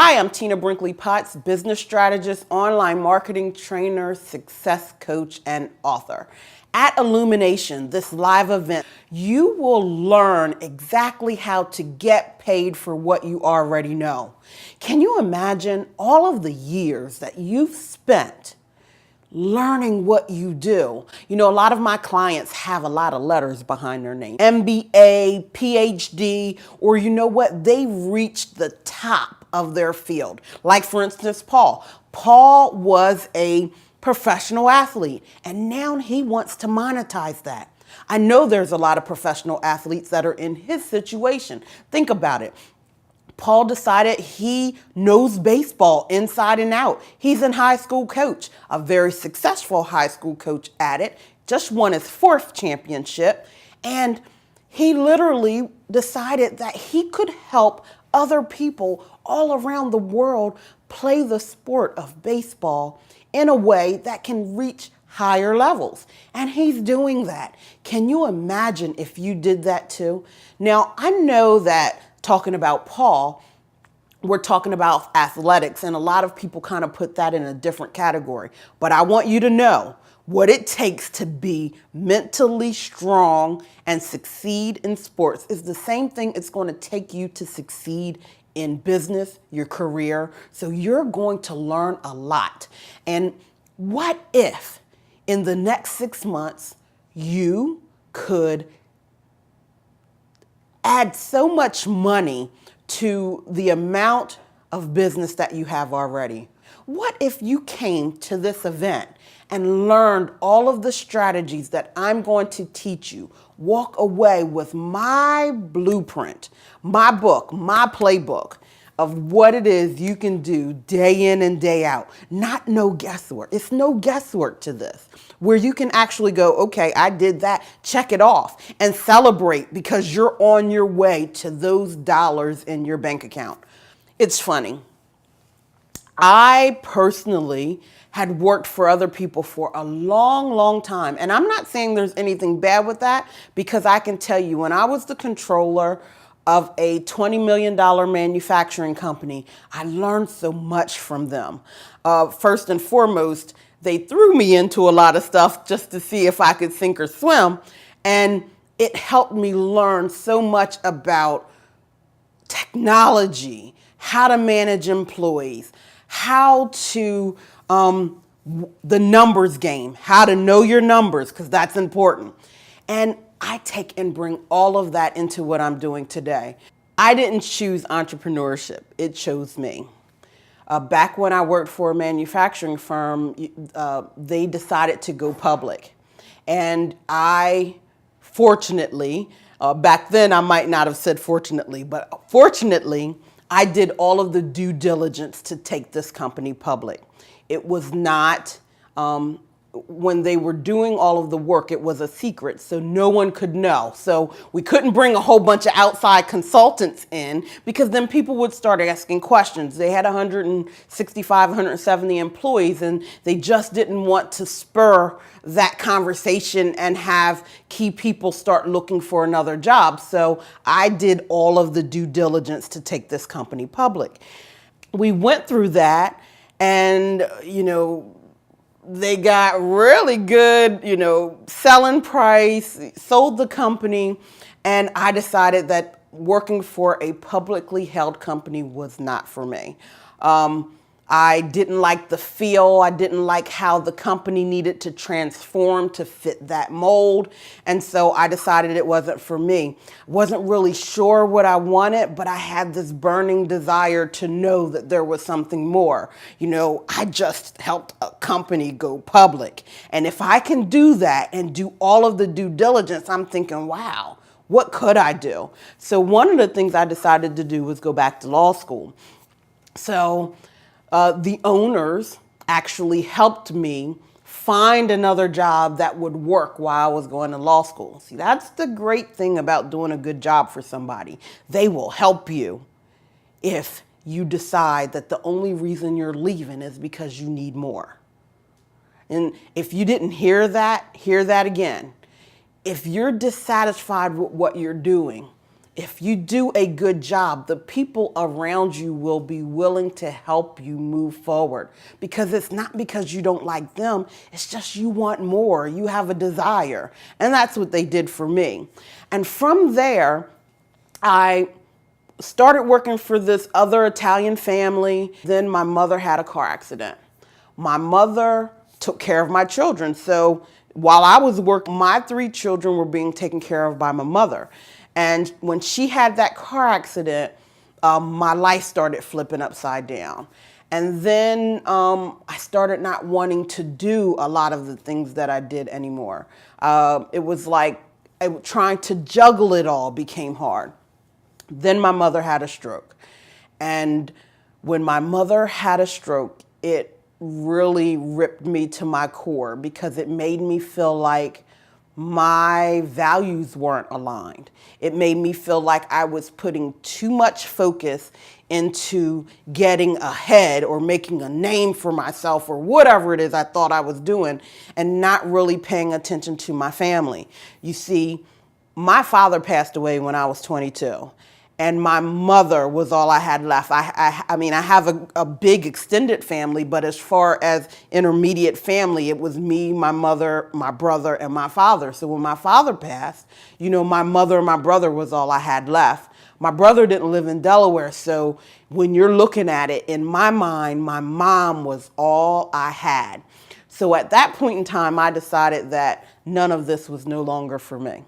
Hi, I'm Tina Brinkley Potts, business strategist, online marketing trainer, success coach, and author. At Illumination, this live event, you will learn exactly how to get paid for what you already know. Can you imagine all of the years that you've spent learning what you do? You know, a lot of my clients have a lot of letters behind their name. MBA, PhD, or you know what? They reached the top of their field. Like for instance, Paul. Paul was a professional athlete and now he wants to monetize that. I know there's a lot of professional athletes that are in his situation. Think about it. Paul decided he knows baseball inside and out. He's a high school coach, a very successful high school coach at it, just won his 4th championship. And he literally decided that he could help other people all around the world play the sport of baseball in a way that can reach higher levels. And he's doing that. Can you imagine if you did that too? Now, I know that talking about Paul, we're talking about athletics, and a lot of people kind of put that in a different category. But I want you to know what it takes to be mentally strong and succeed in sports is the same thing it's going to take you to succeed in business, your career. So you're going to learn a lot. And what if in the next 6 months you could add so much money to the amount of business that you have already? What if you came to this event and learned all of the strategies that I'm going to teach you, walk away with my blueprint, my book, my playbook of what it is you can do day in and day out? Not no guesswork. It's no guesswork to this, where you can actually go, okay, I did that, check it off, and celebrate because you're on your way to those dollars in your bank account. It's funny. I personally had worked for other people for a long, long time. And I'm not saying there's anything bad with that, because I can tell you when I was the controller of a $20 million manufacturing company, I learned so much from them. First and foremost, they threw me into a lot of stuff just to see if I could sink or swim. And it helped me learn so much about technology, how to manage employees, how to, the numbers game, how to know your numbers, because that's important. And I take and bring all of that into what I'm doing today. I didn't choose entrepreneurship, it chose me. Back when I worked for a manufacturing firm, they decided to go public. And I, fortunately, back then I might not have said fortunately, but fortunately, I did all of the due diligence to take this company public. It was not, when they were doing all of the work, it was a secret, so no one could know. So we couldn't bring a whole bunch of outside consultants in, because then people would start asking questions. They had 165, 170 employees, and they just didn't want to spur that conversation and have key people start looking for another job. So I did all of the due diligence to take this company public. We went through that, and they got really good, selling price, sold the company, and I decided that working for a publicly held company was not for me. I didn't like the feel. I didn't like how the company needed to transform to fit that mold. And so I decided it wasn't for me. Wasn't really sure what I wanted, but I had this burning desire to know that there was something more. I just helped a company go public. And if I can do that and do all of the due diligence, I'm thinking, wow, what could I do? So one of the things I decided to do was go back to law school. So the owners actually helped me find another job that would work while I was going to law school. See, that's the great thing about doing a good job for somebody. They will help you if you decide that the only reason you're leaving is because you need more. And if you didn't hear that again. If you're dissatisfied with what you're doing, If you do a good job, the people around you will be willing to help you move forward, because it's not because you don't like them, it's just you want more, you have a desire. And that's what they did for me. And from there, I started working for this other Italian family. Then my mother had a car accident. My mother took care of my children. So while I was working, my 3 children were being taken care of by my mother. And when she had that car accident, my life started flipping upside down. And then I started not wanting to do a lot of the things that I did anymore. It was like trying to juggle it all became hard. Then my mother had a stroke. And when my mother had a stroke, it really ripped me to my core, because it made me feel like my values weren't aligned. It made me feel like I was putting too much focus into getting ahead or making a name for myself or whatever it is I thought I was doing, and not really paying attention to my family. You see, my father passed away when I was 22. And my mother was all I had left. I mean, I have a big extended family, but as far as intermediate family, it was me, my mother, my brother, and my father. So when my father passed, my mother and my brother was all I had left. My brother didn't live in Delaware, so when you're looking at it, in my mind, my mom was all I had. So at that point in time, I decided that none of this was no longer for me.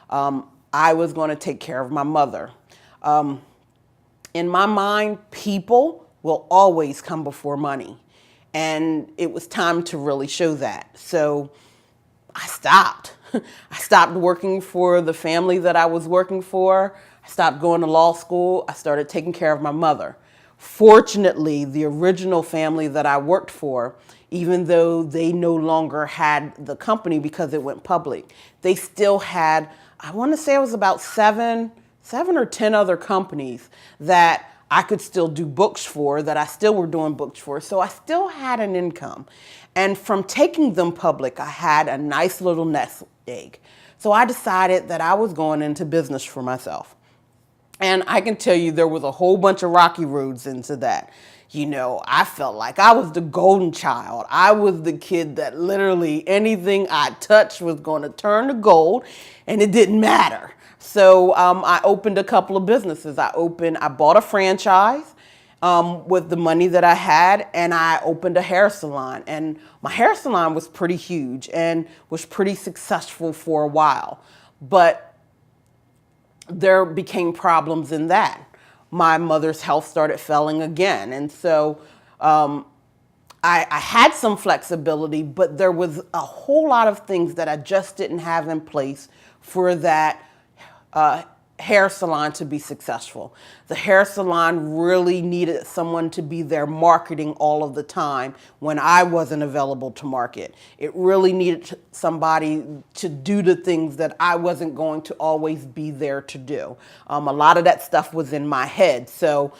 I was going to take care of my mother. In my mind, people will always come before money. And it was time to really show that. So I stopped. I stopped working for the family that I was working for. I stopped going to law school. I started taking care of my mother. Fortunately, the original family that I worked for, even though they no longer had the company because it went public, they still had, I want to say it was about seven or 10 other companies that I could still do books for, that I still were doing books for. So I still had an income. And from taking them public, I had a nice little nest egg. So I decided that I was going into business for myself. And I can tell you there was a whole bunch of rocky roads into that. I felt like I was the golden child. I was the kid that literally anything I touched was going to turn to gold, and it didn't matter. So I opened a couple of businesses. I bought a franchise with the money that I had, and I opened a hair salon. And my hair salon was pretty huge and was pretty successful for a while. But there became problems in that. My mother's health started failing again. And so I had some flexibility, but there was a whole lot of things that I just didn't have in place for that hair salon to be successful. The hair salon really needed someone to be there marketing all of the time when I wasn't available to market. It really needed somebody to do the things that I wasn't going to always be there to do. A lot of that stuff was in my head. So,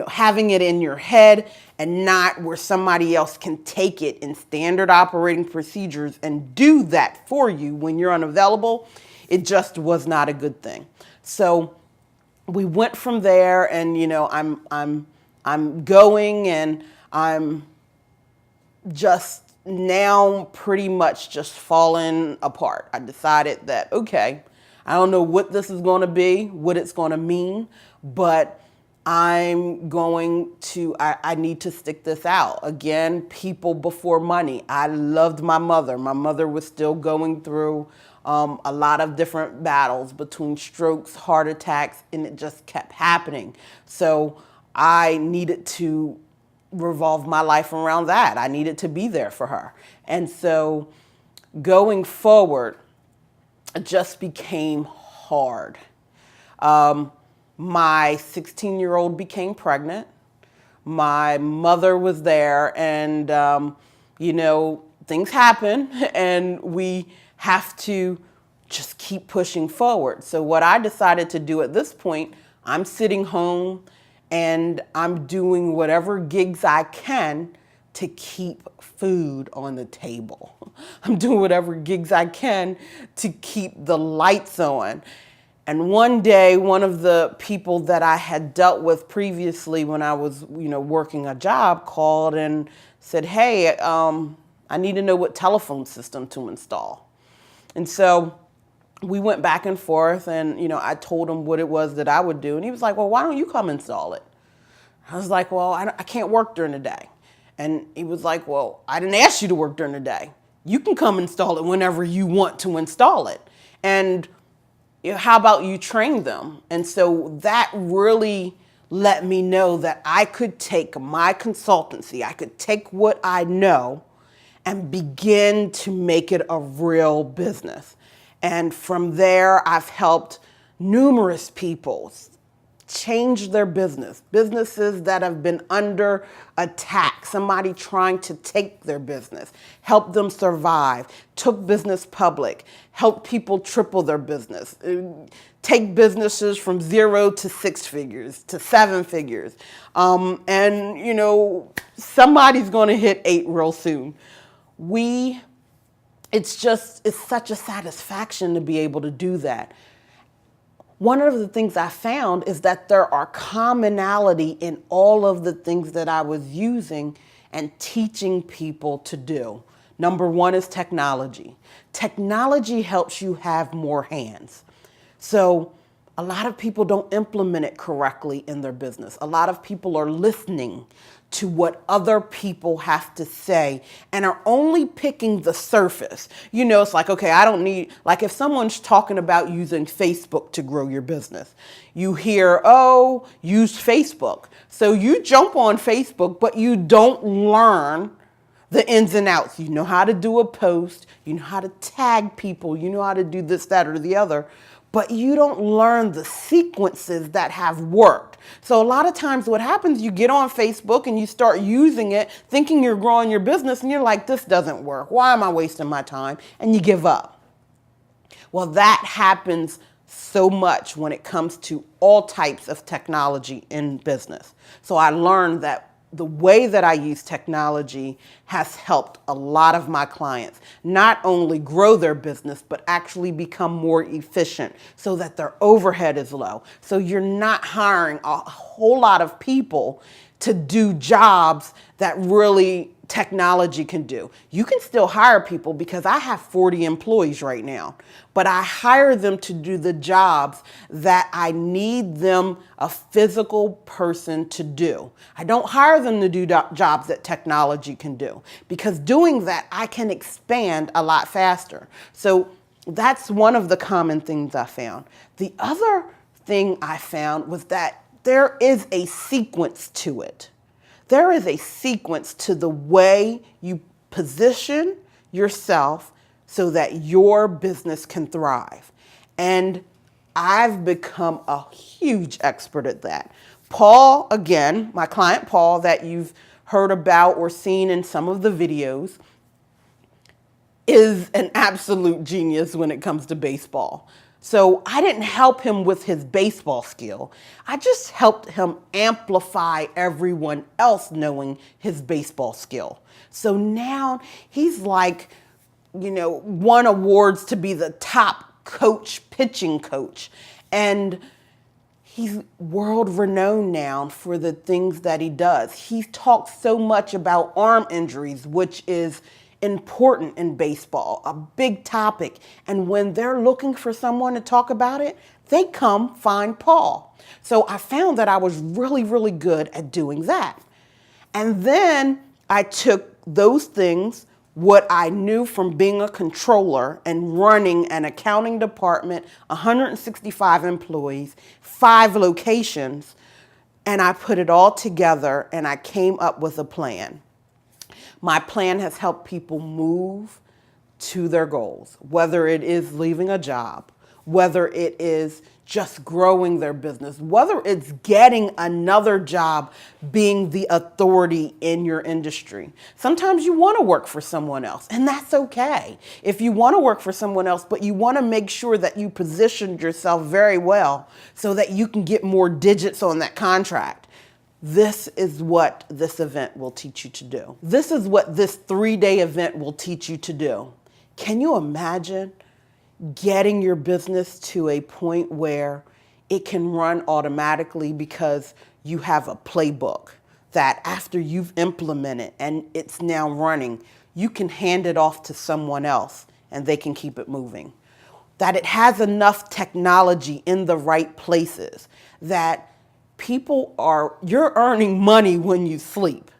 having it in your head and not where somebody else can take it in standard operating procedures and do that for you when you're unavailable, it just was not a good thing. So we went from there, and I'm going, and I'm just now pretty much just falling apart. I decided that, okay, I don't know what this is going to be, what it's going to mean, but I need to stick this out. Again, people before money. I loved my mother. My mother was still going through a lot of different battles between strokes, heart attacks, and it just kept happening. So I needed to revolve my life around that. I needed to be there for her. And so going forward, it just became hard. My 16-year-old became pregnant. My mother was there, and, things happen, and we have to just keep pushing forward. So what I decided to do at this point, I'm sitting home and I'm doing whatever gigs I can to keep food on the table. I'm doing whatever gigs I can to keep the lights on. And one day, one of the people that I had dealt with previously when I was, working a job called and said, hey, I need to know what telephone system to install. And so we went back and forth and, I told him what it was that I would do. And he was like, well, why don't you come install it? I was like, well, I can't work during the day. And he was like, well, I didn't ask you to work during the day. You can come install it whenever you want to install it. And how about you train them? And so that really let me know that I could take my consultancy, I could take what I know and begin to make it a real business. And from there, I've helped numerous people change their businesses that have been under attack, somebody trying to take their business, help them survive, took business public, help people triple their business, take businesses from 0 to 6 figures to 7 figures. And somebody's going to hit 8 real soon. It's such a satisfaction to be able to do that. One of the things I found is that there are commonality in all of the things that I was using and teaching people to do. Number one is technology. Technology helps you have more hands. So a lot of people don't implement it correctly in their business. A lot of people are listening to what other people have to say and are only picking the surface. It's like, okay, I don't need, like if someone's talking about using Facebook to grow your business, you hear, oh, use Facebook. So you jump on Facebook, but you don't learn the ins and outs. You know how to do a post, you know how to tag people, you know how to do this, that, or the other, but you don't learn the sequences that have worked. So a lot of times what happens, you get on Facebook and you start using it thinking you're growing your business and you're like, this doesn't work. Why am I wasting my time? And you give up. Well, that happens so much when it comes to all types of technology in business. So I learned that the way that I use technology has helped a lot of my clients not only grow their business, but actually become more efficient so that their overhead is low. So you're not hiring a whole lot of people to do jobs that really technology can do. You can still hire people because I have 40 employees right now, but I hire them to do the jobs that I need them, a physical person, to do. I don't hire them to do jobs that technology can do because doing that, I can expand a lot faster. So that's one of the common things I found. The other thing I found was that there is a sequence to it. There is a sequence to the way you position yourself so that your business can thrive. And I've become a huge expert at that. Paul, again, my client Paul that you've heard about or seen in some of the videos, is an absolute genius when it comes to baseball. So I didn't help him with his baseball skill. I just helped him amplify everyone else knowing his baseball skill. So now he's like, won awards to be the top coach, pitching coach. And he's world renowned now for the things that he does. He talks so much about arm injuries, which is important in baseball, a big topic. And when they're looking for someone to talk about it, they come find Paul. So I found that I was really, really good at doing that. And then I took those things, what I knew from being a controller and running an accounting department, 165 employees, 5 locations, and I put it all together and I came up with a plan. My plan has helped people move to their goals, whether it is leaving a job, whether it is just growing their business, whether it's getting another job, being the authority in your industry. Sometimes you want to work for someone else, and that's okay. If you want to work for someone else, but you want to make sure that you positioned yourself very well so that you can get more digits on that contract. This is what this event will teach you to do. This is what this 3-day event will teach you to do. Can you imagine getting your business to a point where it can run automatically because you have a playbook that after you've implemented and it's now running, you can hand it off to someone else and they can keep it moving. That it has enough technology in the right places that you're earning money when you sleep.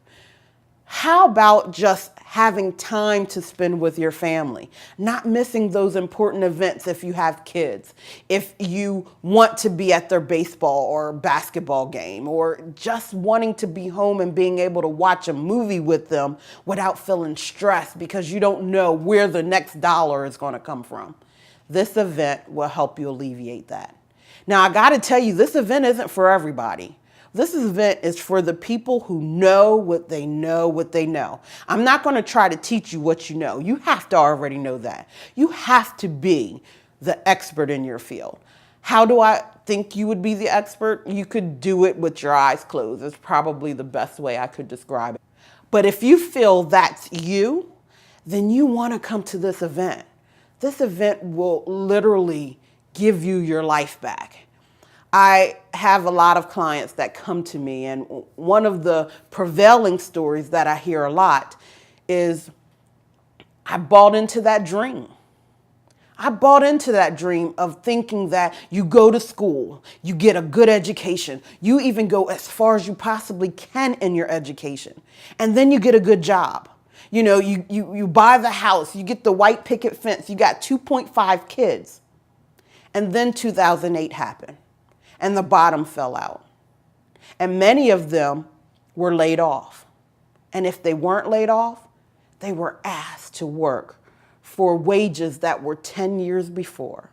How about just having time to spend with your family? Not missing those important events if you have kids, if you want to be at their baseball or basketball game, or just wanting to be home and being able to watch a movie with them without feeling stressed because you don't know where the next dollar is going to come from. This event will help you alleviate that. Now, I got to tell you, this event isn't for everybody. This event is for the people who know what they know, what they know. I'm not going to try to teach you what you know. You have to already know that. You have to be the expert in your field. How do I think you would be the expert? You could do it with your eyes closed. It's probably the best way I could describe it. But if you feel that's you, then you want to come to this event. This event will literally give you your life back. I have a lot of clients that come to me, and one of the prevailing stories that I hear a lot is, I bought into that dream. I bought into that dream of thinking that you go to school, you get a good education, you even go as far as you possibly can in your education, and then you get a good job. You know, you buy the house, you get the white picket fence, you got 2.5 kids, and then 2008 happened. And the bottom fell out. And many of them were laid off. And if they weren't laid off, they were asked to work for wages that were 10 years before.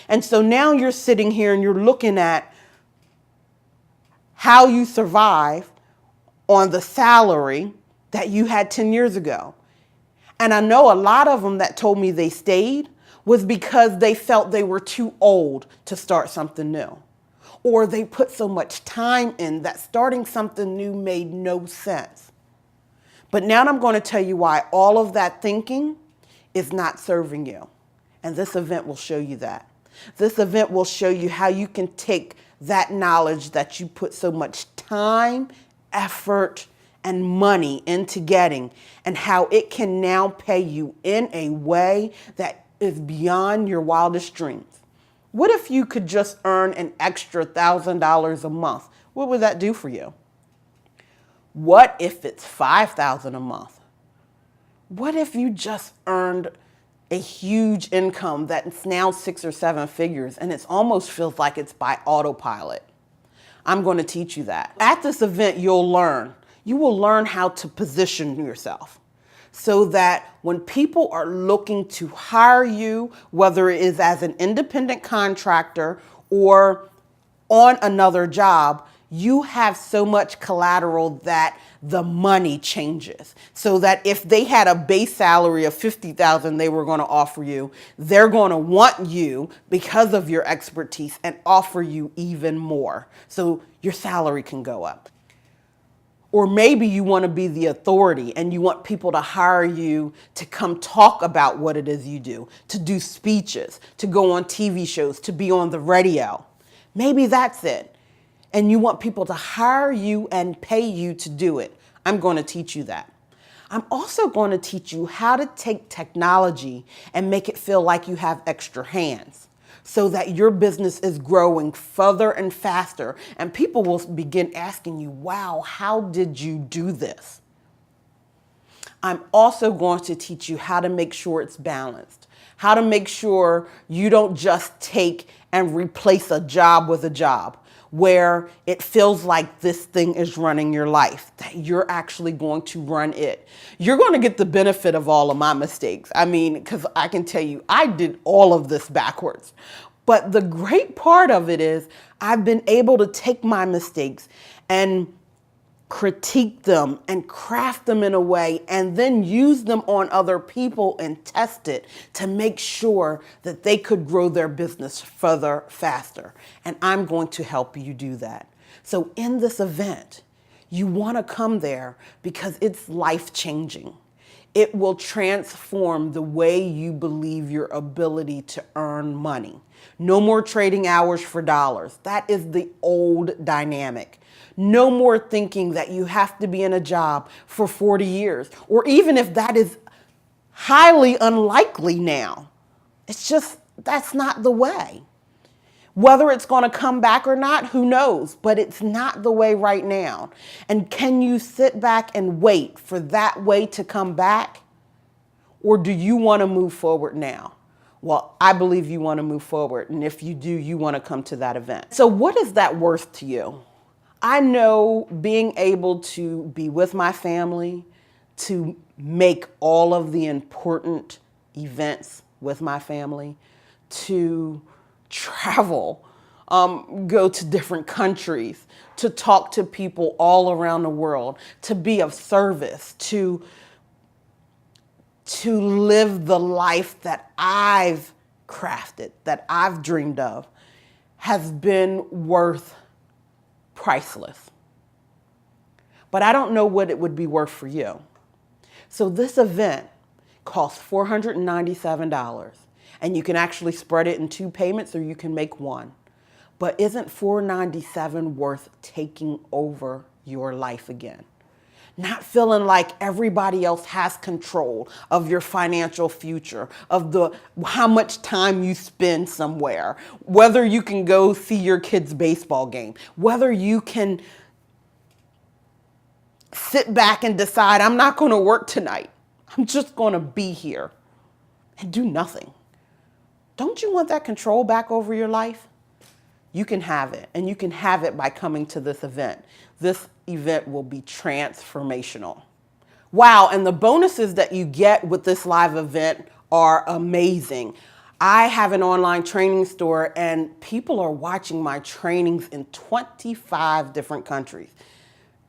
And so now you're sitting here and you're looking at how you survive on the salary that you had 10 years ago. And I know a lot of them that told me they stayed was because they felt they were too old to start something new. Or they put so much time in that starting something new made no sense. But now I'm going to tell you why all of that thinking is not serving you. And this event will show you that. This event will show you how you can take that knowledge that you put so much time, effort, and money into getting, and how it can now pay you in a way that is beyond your wildest dreams. What if you could just earn an extra $1,000 a month? What would that do for you? What if it's $5,000 a month? What if you just earned a huge income that's now 6 or 7 figures and it almost feels like it's by autopilot? I'm going to teach you that. At this event, you'll learn. You will learn how to position yourself so that when people are looking to hire you, whether it is as an independent contractor or on another job, you have so much collateral that the money changes. So that if they had a base salary of $50,000 they were going to offer you, they're going to want you because of your expertise and offer you even more. So your salary can go up. Or maybe you want to be the authority and you want people to hire you to come talk about what it is you do, to do speeches, to go on TV shows, to be on the radio. Maybe that's it. And you want people to hire you and pay you to do it. I'm going to teach you that. I'm also going to teach you how to take technology and make it feel like you have extra hands, so that your business is growing further and faster. And people will begin asking you, wow, how did you do this? I'm also going to teach you how to make sure it's balanced, how to make sure you don't just take and replace a job with a job where it feels like this thing is running your life, that you're actually going to run it. You're going to get the benefit of all of my mistakes. I mean, because I can tell you, I did all of this backwards. But the great part of it is I've been able to take my mistakes and critique them and craft them in a way and then use them on other people and test it to make sure that they could grow their business further, faster. And I'm going to help you do that. So in this event, you want to come there because it's life-changing. It will transform the way you believe your ability to earn money. No more trading hours for dollars. That is the old dynamic. No more thinking that you have to be in a job for 40 years, or even if that is highly unlikely now. It's just, that's not the way. Whether it's going to come back or not, who knows? But it's not the way right now. And can you sit back and wait for that way to come back? Or do you want to move forward now? Well, I believe you want to move forward. And if you do, you want to come to that event. So what is that worth to you? I know being able to be with my family, to make all of the important events with my family, to travel, go to different countries, to talk to people all around the world, to be of service, to live the life that I've crafted, that I've dreamed of, has been worth priceless. But I don't know what it would be worth for you. So this event costs $497, and you can actually spread it in 2 payments or you can make one. But isn't $497 worth taking over your life again? Not feeling like everybody else has control of your financial future, of how much time you spend somewhere, whether you can go see your kid's baseball game, whether you can sit back and decide, I'm not going to work tonight. I'm just going to be here and do nothing. Don't you want that control back over your life? You can have it, and you can have it by coming to this event. This event will be transformational. Wow, and the bonuses that you get with this live event are amazing. I have an online training store, and people are watching my trainings in 25 different countries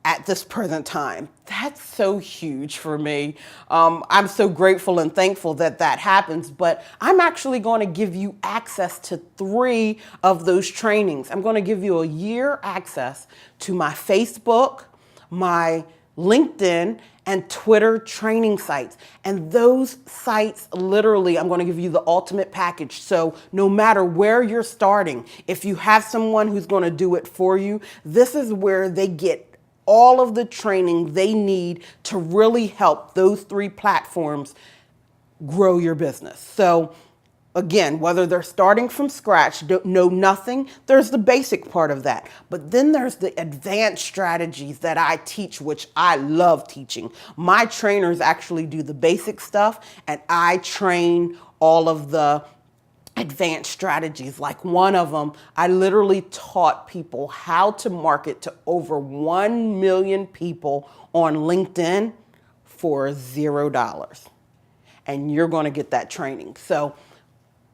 at this present time. That's so huge for me. I'm so grateful and thankful that that happens, but I'm actually going to give you access to 3 of those trainings. I'm going to give you a year access to my Facebook, my LinkedIn, and Twitter training sites. And those sites, literally, I'm going to give you the ultimate package. So no matter where you're starting, if you have someone who's going to do it for you, this is where they get all of the training they need to really help those 3 platforms grow your business. So again, whether they're starting from scratch, don't know nothing, there's the basic part of that. But then there's the advanced strategies that I teach, which I love teaching. My trainers actually do the basic stuff, and I train all of the advanced strategies. Like one of them, I literally taught people how to market to over 1 million people on LinkedIn for $0. And you're going to get that training. So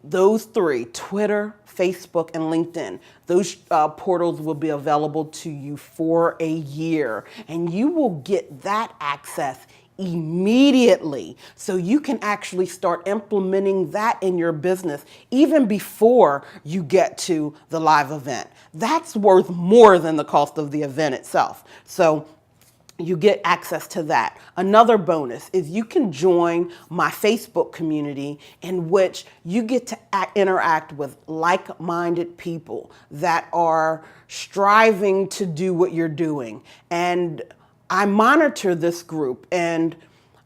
those 3, Twitter, Facebook, and LinkedIn, those portals will be available to you for a year. And you will get that access immediately, so you can actually start implementing that in your business even before you get to the live event. That's worth more than the cost of the event itself. So you get access to that. Another bonus is you can join my Facebook community, in which you get to interact with like-minded people that are striving to do what you're doing. And I monitor this group, and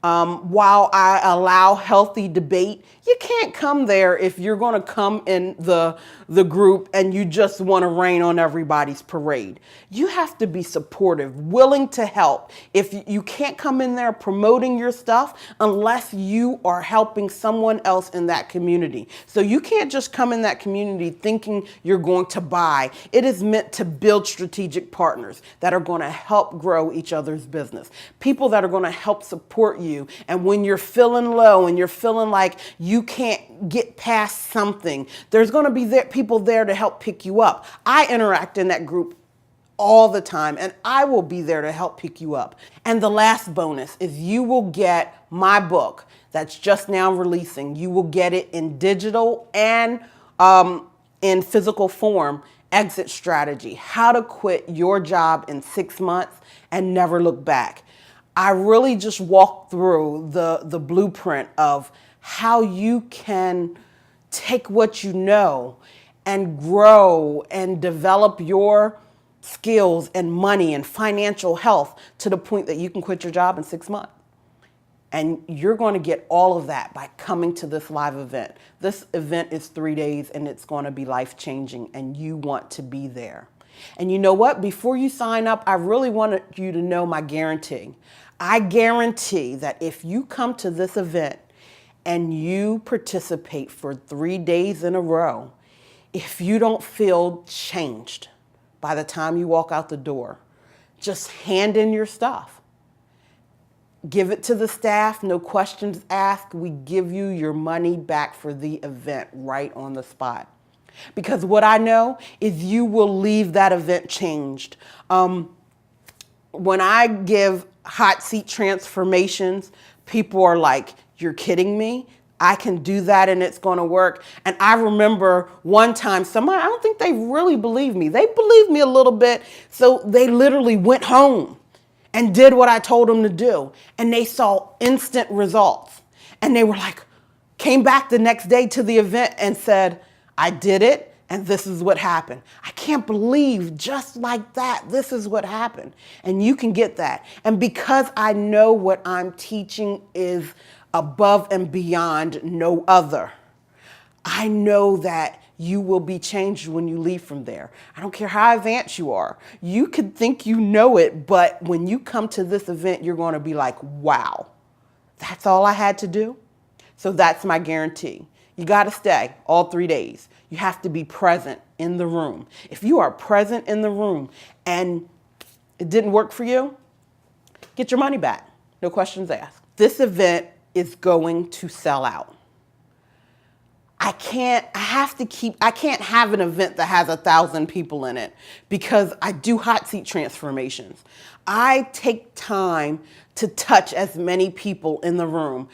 while I allow healthy debate, you can't come there if you're going to come in the group and you just want to rain on everybody's parade. You have to be supportive, willing to help. If you can't come in there promoting your stuff unless you are helping someone else in that community. So you can't just come in that community thinking you're going to buy. It is meant to build strategic partners that are going to help grow each other's business. People that are going to help support you. And when you're feeling low and you're feeling like you can't get past something, there's going to be people there to help pick you up. I interact in that group all the time, and I will be there to help pick you up. And the last bonus is you will get my book that's just now releasing. You will get it in digital and in physical form. Exit Strategy: How to Quit Your Job in 6 Months and Never Look Back. I really just walk through the blueprint of how you can take what you know and grow and develop your skills and money and financial health to the point that you can quit your job in 6 months. And you're going to get all of that by coming to this live event. This event is 3 days and it's going to be life-changing, and you want to be there. And you know what? Before you sign up, I really wanted you to know my guarantee. I guarantee that if you come to this event and you participate for 3 days in a row, if you don't feel changed by the time you walk out the door, just hand in your stuff. Give it to the staff, no questions asked. We give you your money back for the event right on the spot. Because what I know is you will leave that event changed. When I give hot seat transformations, people are like, "You're kidding me? I can do that and it's going to work." And I remember one time somebody, I don't think they really believed me. They believed me a little bit. So they literally went home and did what I told them to do. And they saw instant results. And they were like, came back the next day to the event and said, "I did it and this is what happened." I can't believe just like that, this is what happened. And you can get that. And because I know what I'm teaching is above and beyond no other, I know that you will be changed when you leave from there. I don't care how advanced you are. You could think you know it, but when you come to this event, you're going to be like, wow, that's all I had to do? So that's my guarantee. You got to stay all 3 days. You have to be present in the room. If you are present in the room and it didn't work for you, get your money back. No questions asked. This event is going to sell out. I can't have an event that has 1,000 people in it because I do hot seat transformations. I take time to touch as many people in the room.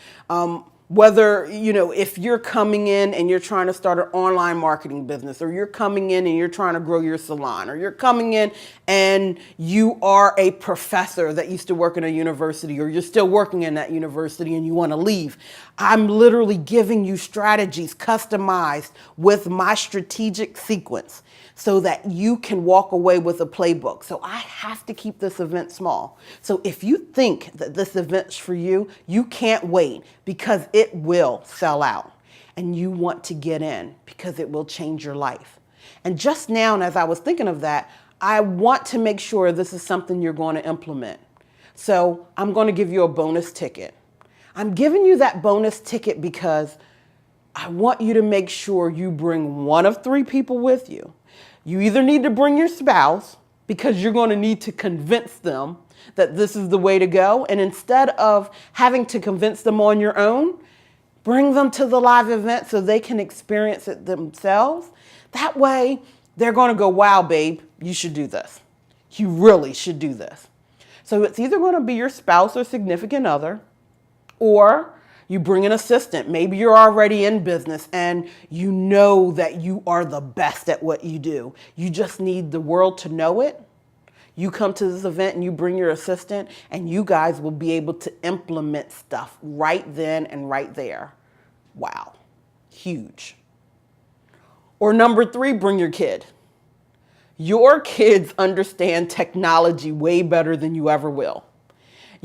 Whether, if you're coming in and you're trying to start an online marketing business, or you're coming in and you're trying to grow your salon, or you're coming in and you are a professor that used to work in a university, or you're still working in that university and you want to leave, I'm literally giving you strategies customized with my strategic sequence so that you can walk away with a playbook. So I have to keep this event small. So if you think that this event's for you, you can't wait, because it will sell out. And you want to get in because it will change your life. And just now, and as I was thinking of that, I want to make sure this is something you're going to implement. So I'm going to give you a bonus ticket. I'm giving you that bonus ticket because I want you to make sure you bring one of 3 people with you. You either need to bring your spouse, because you're going to need to convince them that this is the way to go. And instead of having to convince them on your own, bring them to the live event so they can experience it themselves. That way, they're going to go, "Wow, babe, you should do this. You really should do this." So it's either going to be your spouse or significant other, or you bring an assistant. Maybe you're already in business and you know that you are the best at what you do. You just need the world to know it. You come to this event and you bring your assistant, and you guys will be able to implement stuff right then and right there. Wow, huge. Or number 3, bring your kid. Your kids understand technology way better than you ever will.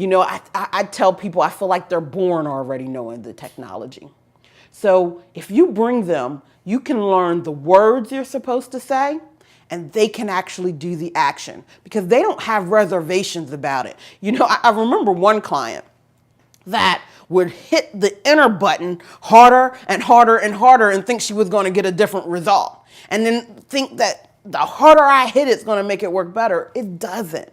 I tell people I feel like they're born already knowing the technology. So if you bring them, you can learn the words you're supposed to say, and they can actually do the action because they don't have reservations about it. I remember one client that would hit the enter button harder and harder and harder and think she was going to get a different result, and then think that the harder I hit it's going to make it work better. It doesn't.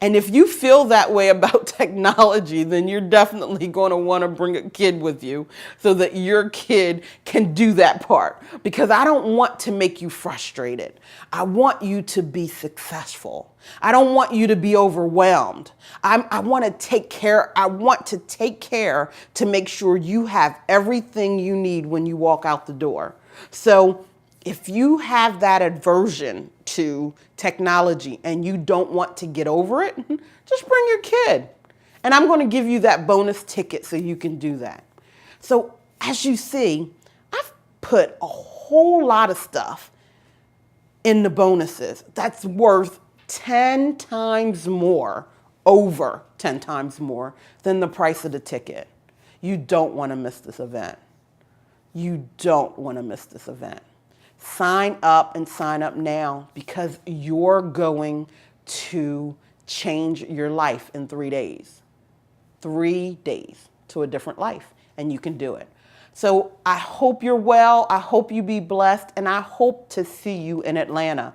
And if you feel that way about technology, then you're definitely going to want to bring a kid with you so that your kid can do that part. Because I don't want to make you frustrated. I want you to be successful. I don't want you to be overwhelmed. I want to take care. I want to take care to make sure you have everything you need when you walk out the door. So if you have that aversion to technology and you don't want to get over it, just bring your kid And I'm going to give you that bonus ticket so you can do that. So as you see, I've put a whole lot of stuff in the bonuses that's worth 10 times more, over 10 times more than the price of the ticket. You don't want to miss this event. You don't want to miss this event. Sign up and sign up now, because you're going to change your life in 3 days. 3 days to a different life, and you can do it. So I hope you're well. I hope you be blessed, and I hope to see you in Atlanta.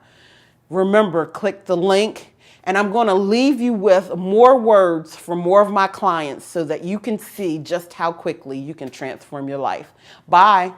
Remember, click the link, and I'm going to leave you with more words from more of my clients so that you can see just how quickly you can transform your life. Bye.